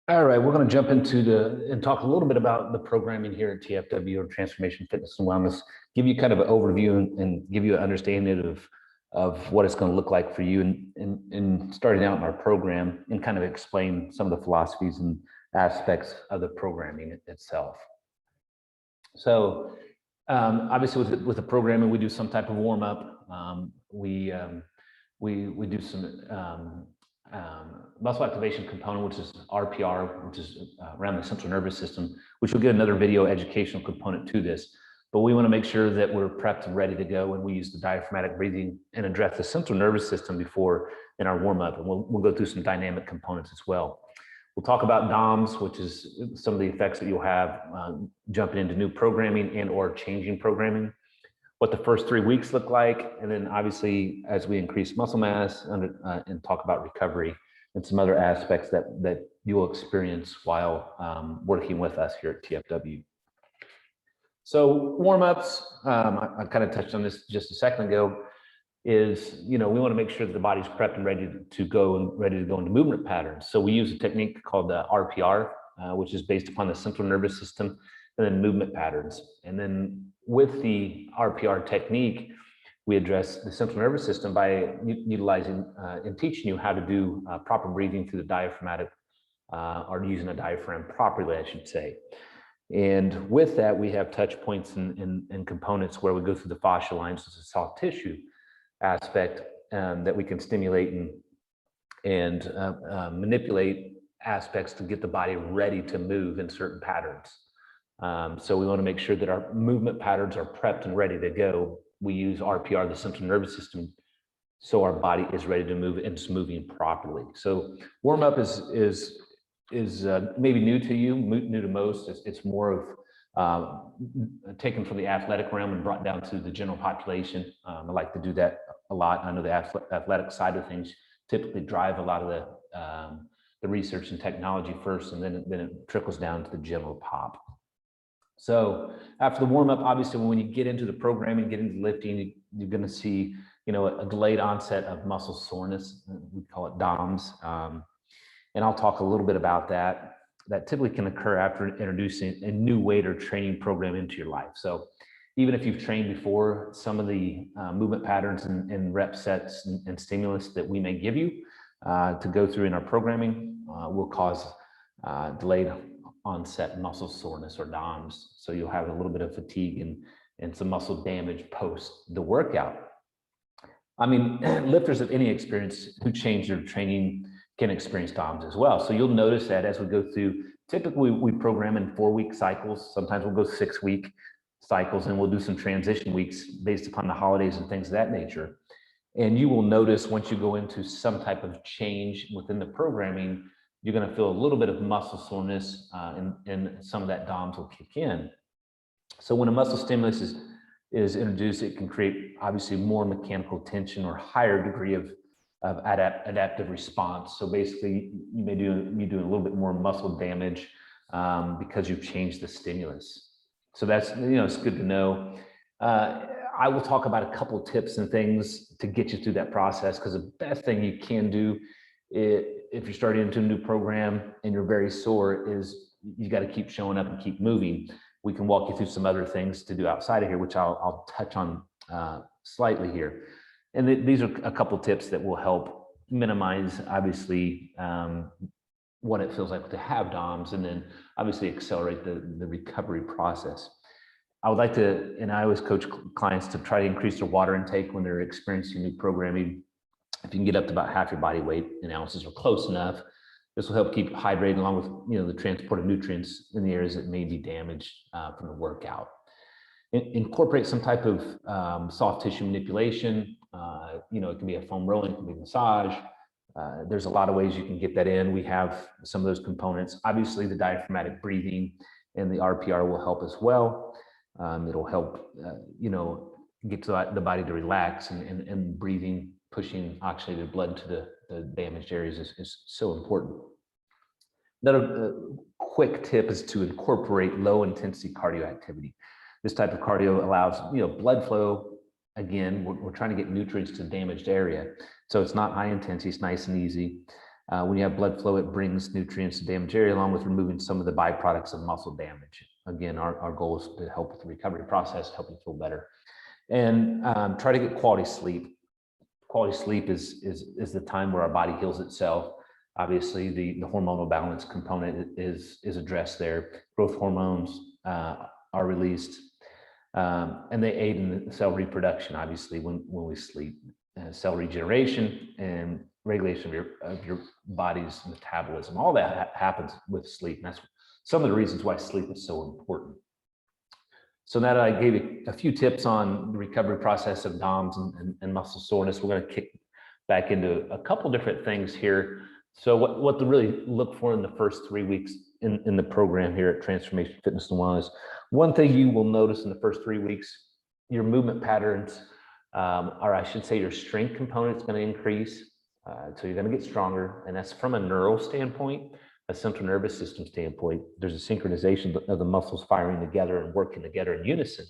All right, we're going to jump into and talk a little bit about the programming here at TFW, or Transformation Fitness and Wellness. Give you kind of an overview and give you an understanding of what it's going to look like for you in starting out in our program, and kind of explain some of the philosophies and aspects of the programming itself. So obviously with the programming, we do some type of warm up. We do some muscle activation component, which is RPR, which is around the central nervous system, which will get another video educational component to this. But we want to make sure that we're prepped and ready to go, and we use the diaphragmatic breathing and address the central nervous system before in our warm up. And we'll go through some dynamic components as well. We'll talk about DOMS, which is some of the effects that you'll have jumping into new programming and or changing programming, what the first 3 weeks look like, and then obviously as we increase muscle mass and talk about recovery and some other aspects that you will experience while working with us here at TFW. So warm-ups, I kind of touched on this just a second ago, is, we want to make sure that the body's prepped and ready to go into movement patterns. So we use a technique called RPR, which is based upon the central nervous system, and then movement patterns. And then with the RPR technique, we address the central nervous system by utilizing and teaching you how to do proper breathing through the diaphragmatic, or using a diaphragm properly, I should say. And with that, we have touch points and components where we go through the fascia lines, which is a soft tissue aspect that we can stimulate and manipulate aspects to get the body ready to move in certain patterns. So we want to make sure that our movement patterns are prepped and ready to go. We use RPR, the central nervous system, so our body is ready to move and it's moving properly. So warm up is maybe new to you, new to most. It's more of taken from the athletic realm and brought down to the general population. I like to do that a lot. I know the athletic side of things typically drive a lot of the research and technology first, and then it trickles down to the general pop. So after the warm up, obviously, when you get into the programming, get into lifting, you're going to see, a delayed onset of muscle soreness. We call it DOMS. And I'll talk a little bit about that. That typically can occur after introducing a new weight or training program into your life. So even if you've trained before, some of the movement patterns and rep sets and stimulus that we may give you to go through in our programming will cause delayed onset muscle soreness, or DOMS. So you'll have a little bit of fatigue and some muscle damage post the workout. I mean, lifters of any experience who change their training can experience DOMS as well. So you'll notice that as we go through, typically we program in 4-week cycles. Sometimes we'll go 6-week cycles, and we'll do some transition weeks based upon the holidays and things of that nature. And you will notice once you go into some type of change within the programming, you're going to feel a little bit of muscle soreness, and some of that DOMS will kick in. So when a muscle stimulus is introduced, it can create obviously more mechanical tension or higher degree of adaptive response. So basically, you may be doing a little bit more muscle damage because you've changed the stimulus. So that's, it's good to know. I will talk about a couple of tips and things to get you through that process, because the best thing you can do if you're starting into a new program and you're very sore is you got to keep showing up and keep moving. We can walk you through some other things to do outside of here, which I'll touch on slightly here. And these are a couple tips that will help minimize, obviously, what it feels like to have DOMS, and then obviously accelerate the recovery process. I would like to, and I always coach clients to try to increase their water intake when they're experiencing new programming. If you can get up to about half your body weight in ounces or close enough, this will help keep hydrated, along with the transport of nutrients in the areas that may be damaged from the workout. Incorporate some type of soft tissue manipulation. It can be a foam rolling, it can be massage. There's a lot of ways you can get that in. We have some of those components. Obviously, the diaphragmatic breathing and the RPR will help as well. It'll help, get to the body to relax, and breathing, pushing oxygenated blood to the damaged areas is so important. Another quick tip is to incorporate low intensity cardio activity. This type of cardio allows, blood flow. Again, we're trying to get nutrients to the damaged area. So it's not high intensity, it's nice and easy. When you have blood flow, it brings nutrients to damaged area along with removing some of the byproducts of muscle damage. Again, our goal is to help with the recovery process, help you feel better. And try to get quality sleep. Quality sleep is the time where our body heals itself. Obviously, the hormonal balance component is addressed there. Growth hormones are released, and they aid in the cell reproduction, obviously, when we sleep. Cell regeneration and regulation of your body's metabolism. All that happens with sleep. And that's some of the reasons why sleep is so important. So now that I gave you a few tips on the recovery process of DOMS and muscle soreness, we're going to kick back into a couple different things here. So what to really look for in the first 3 weeks in the program here at Transformation Fitness and Wellness. One thing you will notice in the first 3 weeks, your movement patterns, or I should say your strength component is going to increase. So you're going to get stronger, and that's from a neural standpoint, a central nervous system standpoint. There's a synchronization of the muscles firing together and working together in unison.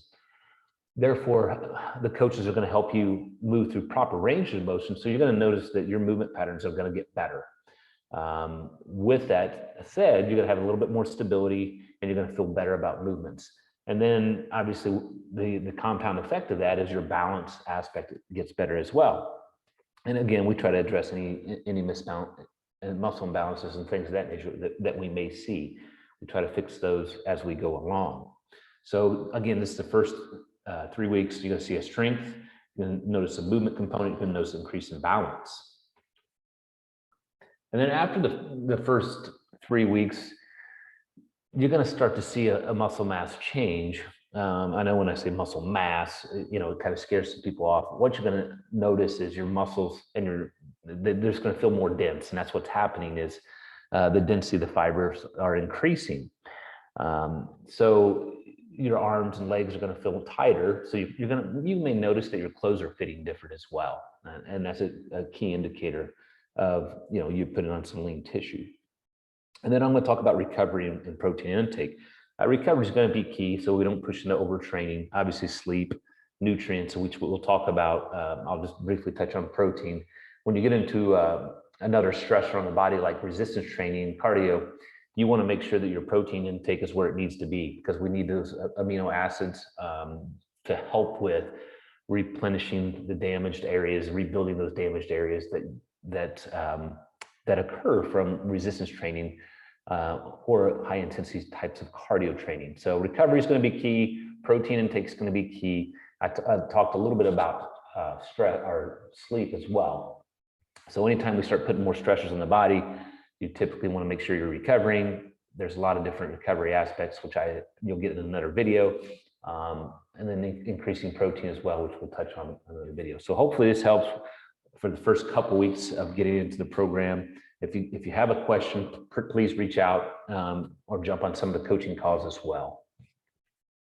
Therefore, the coaches are going to help you move through proper range of motion. So you're going to notice that your movement patterns are going to get better. With that said, you're going to have a little bit more stability and you're going to feel better about movements. And then obviously the compound effect of that is your balance aspect gets better as well. And again, we try to address any misbalance and muscle imbalances and things of that nature that we may see. We try to fix those as we go along. So again, this is the first 3 weeks. You're going to see a strength. You're going to notice a movement component. You're going to notice an increase in balance. And then after the first 3 weeks, you're going to start to see a muscle mass change. I know when I say muscle mass, it kind of scares some people off. What you're going to notice is your muscles and they're just going to feel more dense. And that's what's happening is the density of the fibers are increasing. So your arms and legs are going to feel tighter. So you may notice that your clothes are fitting different as well. And that's a key indicator of, you putting on some lean tissue. And then I'm going to talk about recovery and protein intake. Recovery is going to be key, so we don't push into overtraining. Obviously, sleep, nutrients, which we'll talk about. I'll just briefly touch on protein. When you get into another stressor on the body like resistance training, cardio, you want to make sure that your protein intake is where it needs to be, because we need those amino acids to help with replenishing the damaged areas, rebuilding those damaged areas that occur from resistance training or high intensity types of cardio training. So recovery is going to be key. Protein intake is going to be key. I talked a little bit about stress or sleep as well. So anytime we start putting more stressors on the body, you typically want to make sure you're recovering. There's a lot of different recovery aspects, which you'll get in another video. And then increasing protein as well, which we'll touch on in another video. So hopefully this helps for the first couple weeks of getting into the program. If you have a question, please reach out or jump on some of the coaching calls as well.